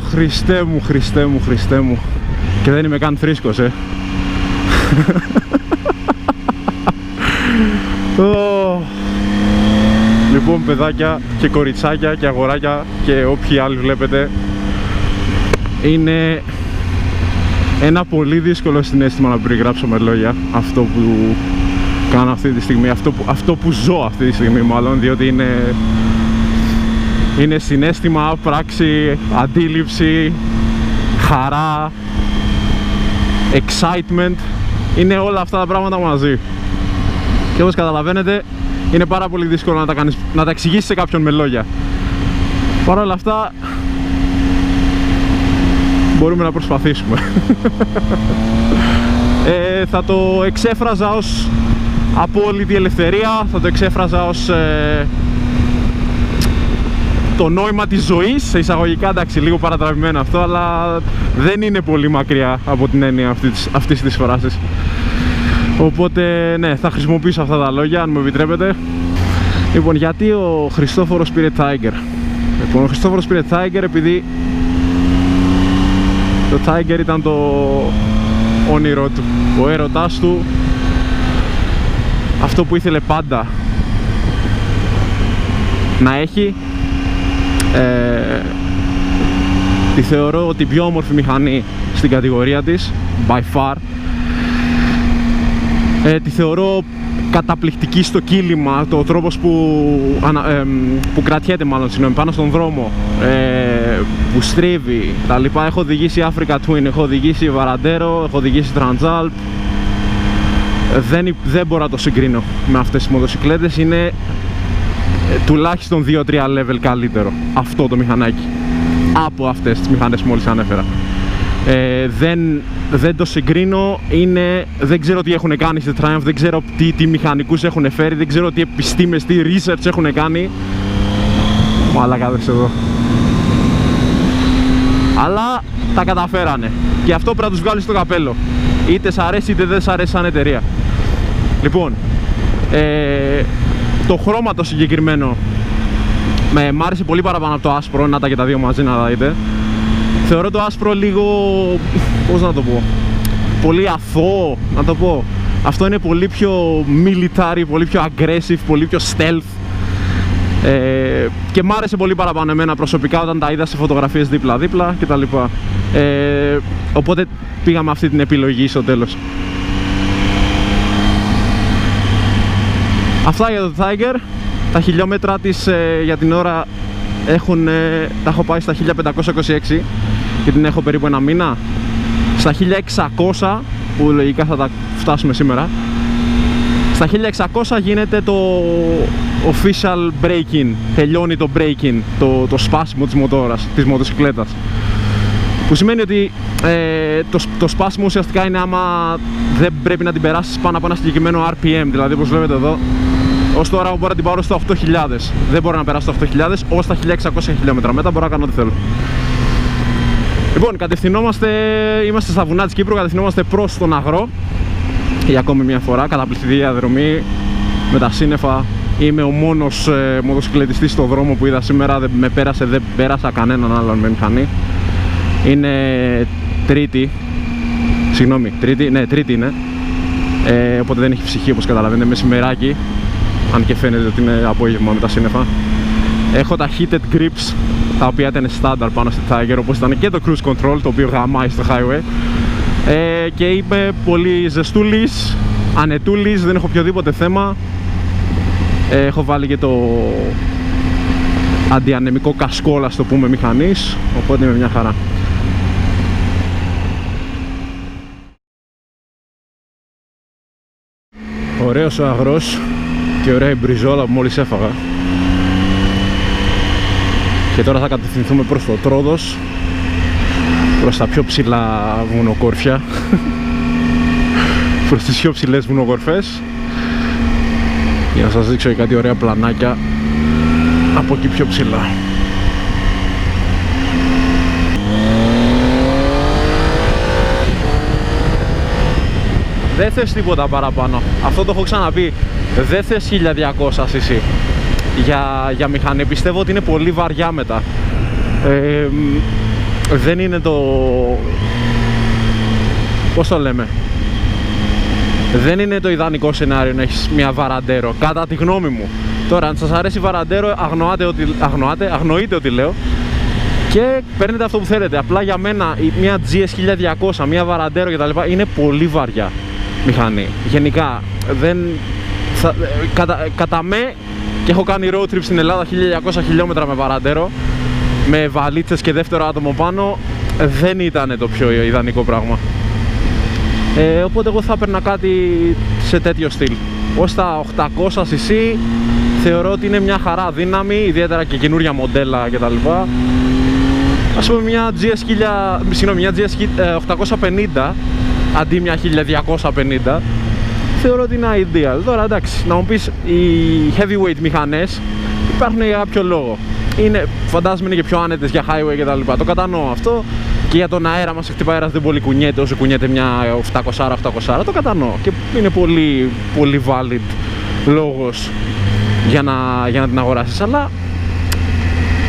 Χριστέ μου, Χριστέ μου, Χριστέ μου. Και δεν είμαι καν φρίσκος, Λοιπόν, παιδάκια και κοριτσάκια και αγοράκια και όποιοι άλλοι βλέπετε, είναι ένα πολύ δύσκολο συναίσθημα να περιγράψω με λόγια αυτό που κάνω αυτή τη στιγμή, αυτό που ζω αυτή τη στιγμή μάλλον, διότι είναι συναίσθημα, πράξη, αντίληψη, χαρά, excitement, είναι όλα αυτά τα πράγματα μαζί. Και όπως καταλαβαίνετε, είναι πάρα πολύ δύσκολο να τα εξηγήσεις σε κάποιον με λόγια. Παρ' όλα αυτά, μπορούμε να προσπαθήσουμε. Θα το εξέφραζα ως απόλυτη ελευθερία, θα το εξέφραζα ως το νόημα της ζωής, σε εισαγωγικά, εντάξει, λίγο παρατραβημένο αυτό, αλλά δεν είναι πολύ μακριά από την έννοια αυτής της φράσης. Οπότε, ναι, θα χρησιμοποιήσω αυτά τα λόγια, αν μου επιτρέπετε. Λοιπόν, γιατί ο Χριστόφορος πήρε Tiger? Λοιπόν, ο Χριστόφορος πήρε Tiger επειδή το Tiger ήταν το όνειρό του, ο έρωτάς του, αυτό που ήθελε πάντα να έχει. Τη θεωρώ ότι πιο όμορφη μηχανή στην κατηγορία της, by far. Τη θεωρώ καταπληκτική στο κύλημα, το τρόπος που κρατιέται μάλλον, συγγνώμη, πάνω στον δρόμο, που στρίβει τα λοιπά. Έχω οδηγήσει Africa Twin, έχω οδηγήσει Varadero, έχω οδηγήσει Transalp. Δεν μπορώ να το συγκρίνω με αυτές τις μοτοσυκλέτες, είναι τουλάχιστον 2-3 level καλύτερο αυτό το μηχανάκι από αυτές τις μηχανές που μόλις ανέφερα. Δεν το συγκρίνω, δεν ξέρω τι έχουν κάνει στη Triumph, δεν ξέρω τι μηχανικούς έχουν φέρει, δεν ξέρω τι επιστήμες, τι research έχουν κάνει. Μαλακάδες εδώ. Αλλά τα καταφέρανε και αυτό πρέπει να τους βγάλεις στο καπέλο, είτε σ' αρέσει είτε δεν σ' αρέσει σαν εταιρεία. Λοιπόν, το χρώμα το συγκεκριμένο μ' άρεσε πολύ παραπάνω από το άσπρο, να τα και τα δύο μαζί να τα δείτε. Θεωρώ το άσπρο λίγο, πώς να το πω, πολύ αθώο να το πω. Αυτό είναι πολύ πιο military, πολύ πιο aggressive, πολύ πιο stealth. Και μ' άρεσε πολύ παραπάνω εμένα προσωπικά όταν τα είδα σε φωτογραφίες δίπλα-δίπλα κτλ. Οπότε πήγαμε αυτή την επιλογή στο τέλος. Αυτά για το Tiger. Τα χιλιόμετρα της για την ώρα τα έχω πάει στα 1526 και την έχω περίπου ένα μήνα. Στα 1600 που λογικά θα τα φτάσουμε σήμερα, στα 1600 γίνεται το official break-in, τελειώνει το break-in, το σπάσιμο της μοτόρας, της μοτοσυκλέτας, που σημαίνει ότι το σπάσιμο ουσιαστικά είναι άμα δεν πρέπει να την περάσεις πάνω από ένα συγκεκριμένο RPM, δηλαδή όπως βλέπετε εδώ, ως τώρα μπορώ να την πάρω στα 8000, δεν μπορώ να περάσω στα 8000, ως τα 1600 χιλιόμετρα, μετά μπορώ να κάνω ό,τι θέλω. Λοιπόν, είμαστε στα βουνά της Κύπρου, κατευθυνόμαστε προς τον αγρό για ακόμη μια φορά, καταπληκτική διαδρομή με τα σύννεφα. Είμαι ο μόνος μοτοσυκλετιστής στον δρόμο που είδα σήμερα, δεν πέρασα κανέναν άλλον με μηχανή. Είναι Τρίτη είναι, οπότε δεν έχει ψυχή όπως καταλαβαίνετε, μεσημεράκι, αν και φαίνεται ότι είναι απόγευμα με τα σύννεφα. Έχω τα heated grips, τα οποία ήταν στάνταρ πάνω στη Tiger, όπως ήταν και το cruise control, το οποίο γαμάει στο highway. Και είμαι πολύ ζεστούλης, ανετούλης, δεν έχω οποιοδήποτε θέμα. Έχω βάλει και το αντιανεμικό κασκόλα, στο πούμε, μηχανής, οπότε είμαι μια χαρά. Ωραίος ο αγρός και ωραία η μπριζόλα που μόλις έφαγα. Και τώρα θα κατευθυνθούμε προς το Τρόδος, προς τα πιο ψηλά βουνοκόρφια, προς τις πιο ψηλές βουνοκορφές, για να σας δείξω κάτι ωραία πλανάκια από εκεί πιο ψηλά. Δεν θες τίποτα παραπάνω, αυτό το έχω ξαναπεί, δεν θες 1200 cc για μηχανή, πιστεύω ότι είναι πολύ βαριά μετά. δεν είναι το... πώς το λέμε, δεν είναι το ιδανικό σενάριο να έχεις μια Βαραντέρο, κατά τη γνώμη μου. Τώρα, αν σας αρέσει η Βαραντέρο, αγνοείτε ό,τι λέω και παίρνετε αυτό που θέλετε. Απλά για μένα μια GS 1200, μια Βαραντέρο κτλ. Είναι πολύ βαριά μηχανή. Γενικά, κατά με, και έχω κάνει road trip στην Ελλάδα 1200 χιλιόμετρα με Βαραντέρο, με βαλίτσες και δεύτερο άτομο πάνω, δεν ήταν το πιο ιδανικό πράγμα. Οπότε εγώ θα έπαιρνα κάτι σε τέτοιο στυλ. Ως τα 800 cc θεωρώ ότι είναι μια χαρά δύναμη, ιδιαίτερα και καινούρια μοντέλα κτλ. Ας πούμε μια GS 850 αντί μια 1250 θεωρώ ότι είναι ideal. Τώρα εντάξει, να μου πεις, οι heavyweight μηχανές υπάρχουν για κάποιο λόγο. Φαντάζομαι είναι και πιο άνετες για highway κτλ. Το κατανοώ αυτό. Και για τον αέρα μας χτυπάει αέρας δεν πολύ κουνιέται όσο κουνιέται μια 800-800. Το κατανοώ και είναι πολύ, πολύ valid λόγος για να την αγοράσεις. Αλλά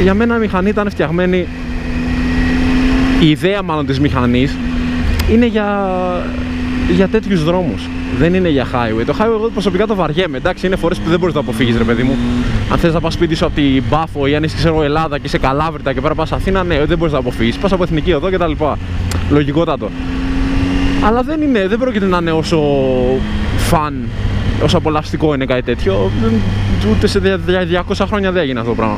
για μένα η μηχανή ήταν φτιαγμένη, η ιδέα μάλλον της μηχανής είναι για τέτοιους δρόμους. Δεν είναι για highway. Το highway εγώ προσωπικά το βαριέμαι. Εντάξει, είναι φορές που δεν μπορείς να το αποφύγεις, ρε παιδί μου. Αν θες να πας σπίτι σου από την Πάφο ή αν είσαι ξέρω Ελλάδα και είσαι Καλάβρητα και πέρα πας Αθήνα, ναι, δεν μπορείς να το αποφύγεις. Πας από εθνική οδό κτλ. Λογικότατο. Αλλά δεν πρόκειται να είναι όσο φαν, όσο απολαυστικό είναι κάτι τέτοιο. Ούτε σε 200 χρόνια δεν έγινε αυτό το πράγμα.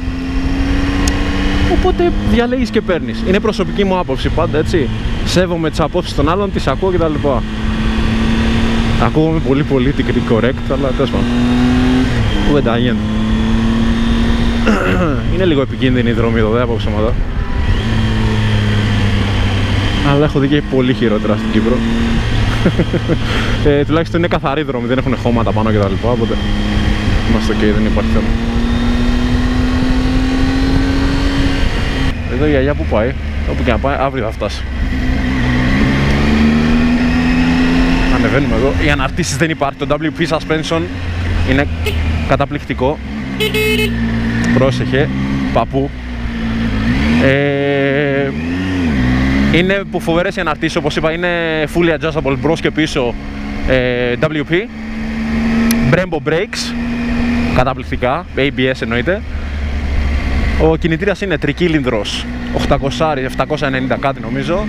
Οπότε διαλέγεις και παίρνεις. Είναι προσωπική μου άποψη πάντα, έτσι. Σέβομαι τις απόψεις των άλλων, τις ακούω κτλ. Ακούγομαι πολύ politically correct, αλλά τέλος πάντων. Κουβέντα γίνεται. Είναι λίγο επικίνδυνη η δρομή εδώ, δεν από ψέματα. Αλλά έχω δει και πολύ χειρότερα στην Κύπρο. Τουλάχιστον είναι καθαρή δρόμη, δεν έχουν χώματα πάνω κτλ. Οπότε είμαστε ok, δεν υπάρχει θέμα. Εδώ η γιαγιά που πάει, όπου και να πάει, αύριο θα φτάσει. Ανεβαίνουμε εδώ. Οι αναρτήσεις δεν υπάρχει. Το WP Suspension είναι καταπληκτικό. Πρόσεχε, παππού. Είναι που φοβερές οι αναρτήσεις, όπως είπα, είναι fully adjustable μπρος και πίσω, WP. Brembo brakes, καταπληκτικά, ABS εννοείται. Ο κινητήρας είναι τρικύλινδρος, 800-790 κάτι νομίζω.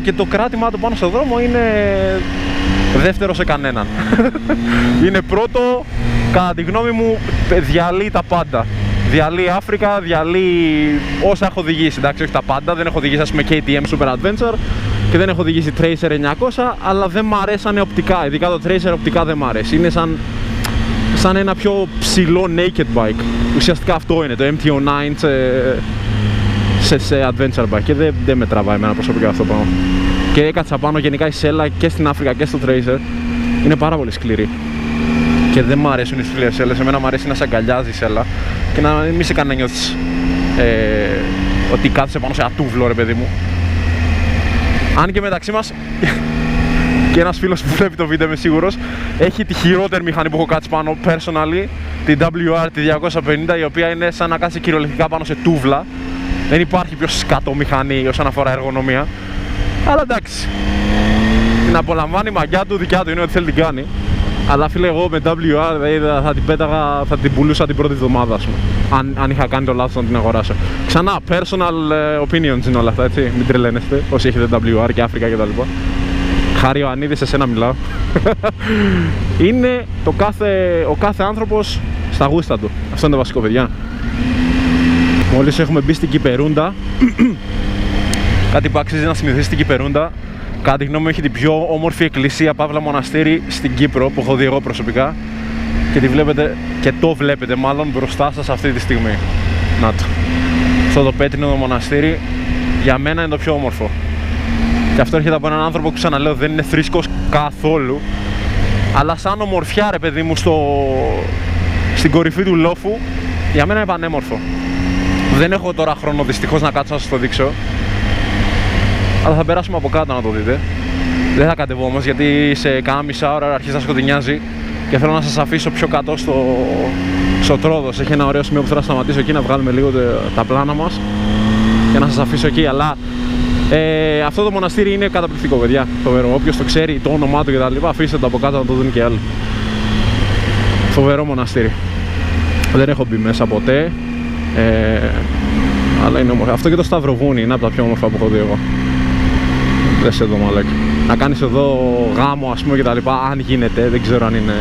Και το κράτημά του πάνω στο δρόμο είναι δεύτερο σε κανέναν. Είναι πρώτο, κατά τη γνώμη μου, διαλύει τα πάντα. Διαλύει Αφρικα, διαλύει όσα έχω οδηγήσει. Εντάξει, όχι τα πάντα, δεν έχω οδηγήσει ας πούμε KTM Super Adventure και δεν έχω οδηγήσει Tracer 900, αλλά δεν μ' αρέσανε οπτικά. Ειδικά το Tracer οπτικά δεν μ' αρέσει. Είναι σαν ένα πιο ψηλό naked bike. Ουσιαστικά αυτό είναι, το MT-09 σε adventure bike και δεν με τραβάει εμένα προσωπικά αυτό το πράγμα. Και έκατσα πάνω γενικά η σέλα και στην Αφρικα και στο Tracer είναι πάρα πολύ σκληρή. Και δεν μ' αρέσουν οι σκληρές σέλες, εμένα μ' αρέσει να σε αγκαλιάζει η σέλα και να μην σε κάνει να νιώθεις ότι κάθεσαι πάνω σε ένα τούβλο, ρε παιδί μου. Αν και μεταξύ μας και ένας φίλος που βλέπει το βίντεο, είμαι σίγουρος, έχει τη χειρότερη μηχανή που έχω κάτσει πάνω personally, την WR τη 250, η οποία είναι σαν να κάτσει κυριολεκτικά πάνω σε τούβλα. Δεν υπάρχει πιο σκατό μηχανή όσον αφορά εργονομία. Αλλά εντάξει, την απολαμβάνει η μαγιά του, δικιά του είναι ό,τι θέλει την κάνει. Αλλά φίλε, εγώ με WR θα την πέταγα, θα την πουλούσα την πρώτη εβδομάδα, ας πούμε. Αν είχα κάνει το λάθος να την αγοράσω. Ξανά, personal opinions είναι όλα αυτά, έτσι. Μην τρελαίνεστε όσοι έχετε WR και Αφρικα κτλ. Χάρη Ιωαννίδη, σε σένα μιλάω. Είναι ο κάθε άνθρωπος στα γούστα του. Αυτό είναι το βασικό, παιδιά. Μόλις έχουμε μπει στην Κυπερούντα, κάτι που αξίζει να σημειωθεί στην Κυπερούντα, κατά τη γνώμη μου έχει την πιο όμορφη εκκλησία παύλα μοναστήρι στην Κύπρο που έχω δει εγώ προσωπικά και τη βλέπετε, και το βλέπετε μάλλον μπροστά σας αυτή τη στιγμή. Να το. Αυτό το πέτρινο μοναστήρι για μένα είναι το πιο όμορφο. Και αυτό έρχεται από έναν άνθρωπο που ξαναλέω δεν είναι θρήσκος καθόλου, αλλά σαν ομορφιά ρε παιδί μου στην κορυφή του λόφου για μένα είναι πανέμορφο. Δεν έχω τώρα χρόνο δυστυχώς να κάτσω να σας το δείξω, αλλά θα περάσουμε από κάτω να το δείτε. Δεν θα κατεβώ όμως γιατί σε κάνα μισά ώρα αρχίζει να σκοτεινιάζει και θέλω να σας αφήσω πιο κάτω στο Τρόδος. Έχει ένα ωραίο σημείο που θέλω να σταματήσω εκεί να βγάλουμε λίγο τα πλάνα μας. για να σας αφήσω εκεί, αλλά αυτό το μοναστήρι είναι καταπληκτικό, παιδιά. Φοβερό. Όποιος το ξέρει, το όνομά του κτλ., αφήστε το από κάτω να το δουν και άλλοι. Φοβερό μοναστήρι. Δεν έχω μπει μέσα ποτέ, αλλά είναι όμορφο. Αυτό και το Σταυροβούνι είναι από τα πιο όμορφα που έχω δει εγώ. Δες εδώ, μαλάκι. Να κάνεις εδώ γάμο, ας πούμε, κτλ., αν γίνεται, δεν ξέρω αν είναι.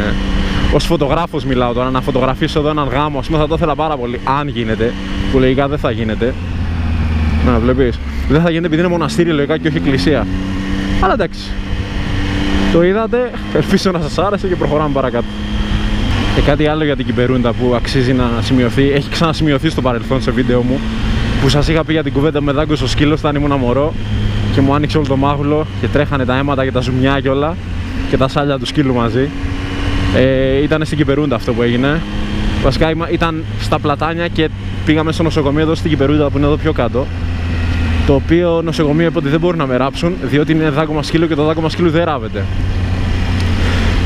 Ως φωτογράφος μιλάω τώρα, να φωτογραφίσω εδώ έναν γάμο, ας πούμε, θα το ήθελα πάρα πολύ, αν γίνεται, που λογικά δεν θα γίνεται. Να βλέπεις, δεν θα γίνεται επειδή είναι μοναστήρι λογικά και όχι εκκλησία. Αλλά εντάξει, το είδατε, ελπίζω να σας άρεσε και προχωράμε παρακάτω. Και κάτι άλλο για την Κυπερούντα που αξίζει να σημειωθεί, έχει ξανασημειωθεί στο παρελθόν σε βίντεο μου, που σας είχα πει για την κουβέντα με δάγκο στο σκύλο όταν ήμουν μωρό και μου άνοιξε όλο το μάγουλο και τρέχανε τα αίματα και τα ζουμιά και όλα και τα σάλια του σκύλου μαζί. Ήταν στην Κυπερούντα αυτό που έγινε. Βασικά ήταν στα Πλατάνια και πήγαμε στο νοσοκομείο εδώ στην Κυπερούντα που είναι εδώ πιο κάτω. Το οποίο νοσοκομείο είπε ότι δεν μπορούν να με ράψουν διότι είναι δάγκωμα σκύλου και το δάγκωμα σκύλου δεν ράβεται.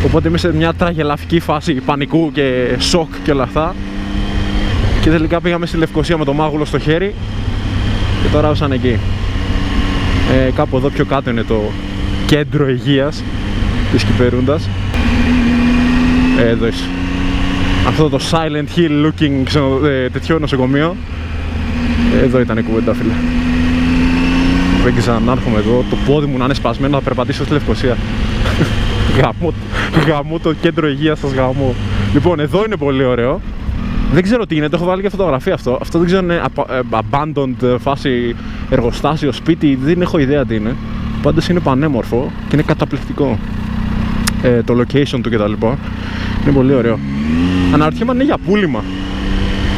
Οπότε είμαι σε μια τραγελαφική φάση πανικού και σοκ και όλα αυτά. Και τελικά πήγαμε στη Λευκοσία με το μάγουλο στο χέρι και το ράβησαν εκεί. Κάπου εδώ πιο κάτω είναι το κέντρο υγείας της Κυπερούντας. Εδώ είσαι. Αυτό το Silent Hill looking τέτοιο νοσοκομείο. Εδώ ήταν η κουβέντα, φίλε. Δεν ξανάρχομαι εδώ, το πόδι μου να είναι σπασμένο, θα περπατήσω στη Λευκοσία. Γαμώ το κέντρο υγείας σας, γαμώ. Λοιπόν, εδώ είναι πολύ ωραίο. Δεν ξέρω τι είναι, το έχω βάλει και φωτογραφία αυτό. Αυτό δεν ξέρω αν είναι abandoned φάση εργοστάσιο, σπίτι, δεν έχω ιδέα τι είναι. Πάντως είναι πανέμορφο και είναι καταπληκτικό. Το location του κτλ. Είναι πολύ ωραίο. Αναρωτιέμαι αν είναι για πούλημα.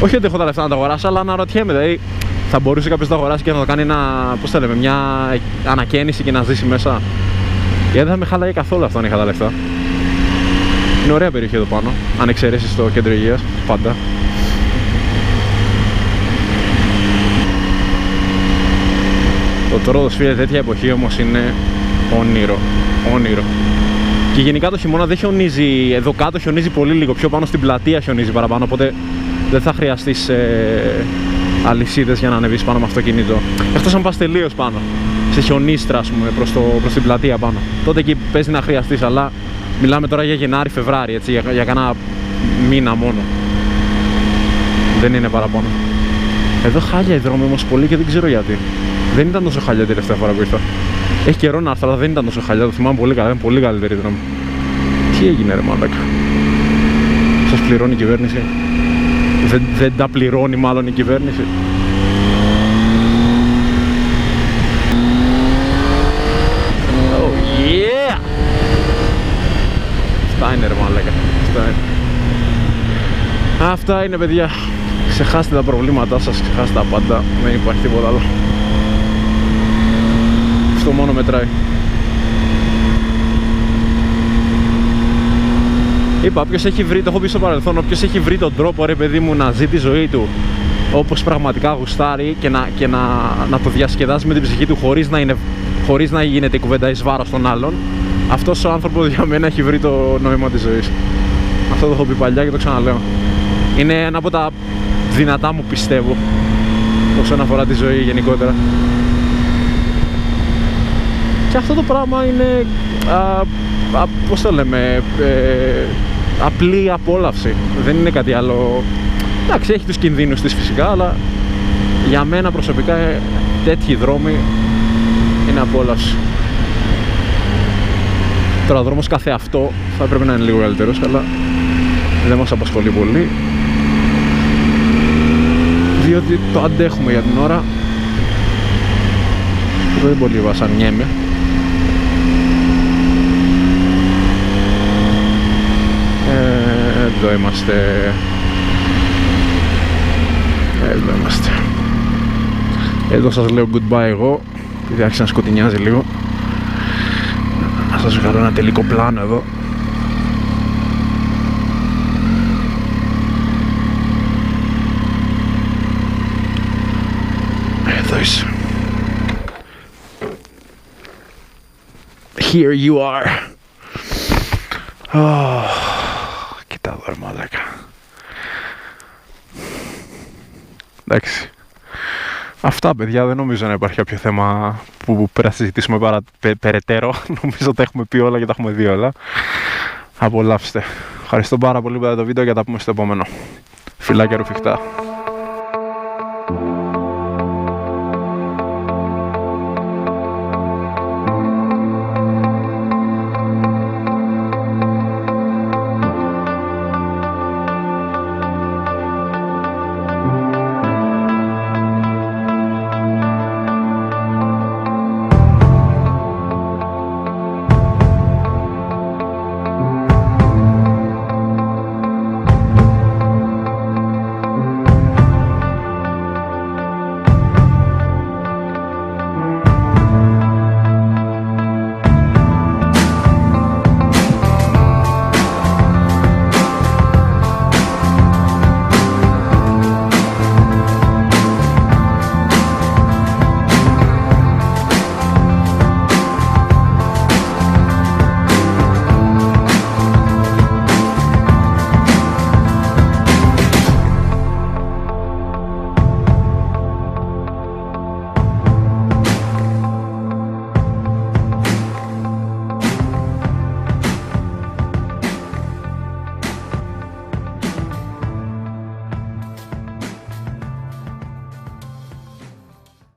Όχι ότι έχω τα λεφτά να τα αγοράσω, αλλά αναρωτιέμαι. Δηλαδή, θα μπορούσε κάποιος να το αγοράσει και να το κάνει πώς θα λέμε, μια ανακαίνιση και να ζήσει μέσα. Γιατί δεν θα με χάλαγε καθόλου αυτό αν είχα τα λεφτά. Είναι ωραία περιοχή εδώ πάνω, αν εξαιρέσεις το κέντρο υγείας, πάντα. Το Ρόδος, φίλε, τέτοια εποχή όμως είναι όνειρο. Όνειρο. Και γενικά το χειμώνα δεν χιονίζει, εδώ κάτω χιονίζει πολύ λίγο, πιο πάνω στην πλατεία χιονίζει παραπάνω, οπότε δεν θα χρειαστείς αλυσίδες για να ανεβείς πάνω με αυτοκίνητο. Εκτός αν πας τελείως πάνω, σε χιονίστρα, ας πούμε, προς την πλατεία πάνω. Τότε εκεί παίζει να χρειαστείς, αλλά μιλάμε τώρα για Γενάρη-Φεβράρι, έτσι, για κάνα μήνα μόνο. Δεν είναι παραπάνω. Εδώ χάλια οι δρόμοι όμως πολύ και δεν ξέρω γιατί. Δεν ήταν τόσο χάλια τελευταία φορά που ήρθα. Έχει καιρό να έρθω, αλλά δεν ήταν τόσο χαλιά, το θυμάμαι πολύ καλά, είναι πολύ καλύτερη δρόμη. Τι έγινε ρε μαλάκα? Σας πληρώνει η κυβέρνηση? Δεν τα πληρώνει μάλλον η κυβέρνηση? Oh yeah! Αυτά είναι ρε μαλάκα, αυτά είναι. Αυτά είναι, παιδιά. Ξεχάστε τα προβλήματά σας, ξεχάστε τα πάντα, δεν υπάρχει τίποτα άλλο. Αυτό μόνο μετράει. Είπα, όποιος έχει βρει, το έχω πει στο παρελθόν, όποιος έχει βρει τον τρόπο, ρε παιδί μου, να ζει τη ζωή του όπως πραγματικά γουστάρει και να το διασκεδάσει με την ψυχή του χωρίς να γίνεται η κουβέντα εις βάρος των άλλων, αυτός ο άνθρωπος για μένα έχει βρει το νόημα της ζωής. Αυτό το έχω πει παλιά και το ξαναλέω. Είναι ένα από τα δυνατά μου, πιστεύω, όσον αφορά τη ζωή γενικότερα. Και αυτό το πράγμα είναι, πώς το λέμε, απλή απόλαυση. Δεν είναι κάτι άλλο. Εντάξει, έχει τους κινδύνους της φυσικά, αλλά για μένα προσωπικά τέτοιοι δρόμοι είναι απόλαυση. Τώρα ο δρόμος κάθε αυτό θα πρέπει να είναι λίγο καλύτερος, αλλά δεν μας απασχολεί πολύ, διότι το αντέχουμε για την ώρα. Δεν πολύ βασανιέμαι. Εδώ είμαστε. Εδώ είμαστε. Εδώ σας λέω goodbye εγώ, επειδή άρχισε να σκοτεινιάζει λίγο. Να σας βγάλω ένα τελικό πλάνο εδώ. Εδώ είσαι. Here you are. Oh, κοίτα εδώ ρε μαλάκα. Εντάξει. Αυτά, παιδιά, δεν νομίζω να υπάρχει κάποιο θέμα που πρέπει να συζητήσουμε περαιτέρω. Νομίζω τα έχουμε πει όλα και τα έχουμε δει όλα. Απολαύστε. Ευχαριστώ πάρα πολύ για το βίντεο και θα τα πούμε στο επόμενο. Φιλάκια ρουφιχτά.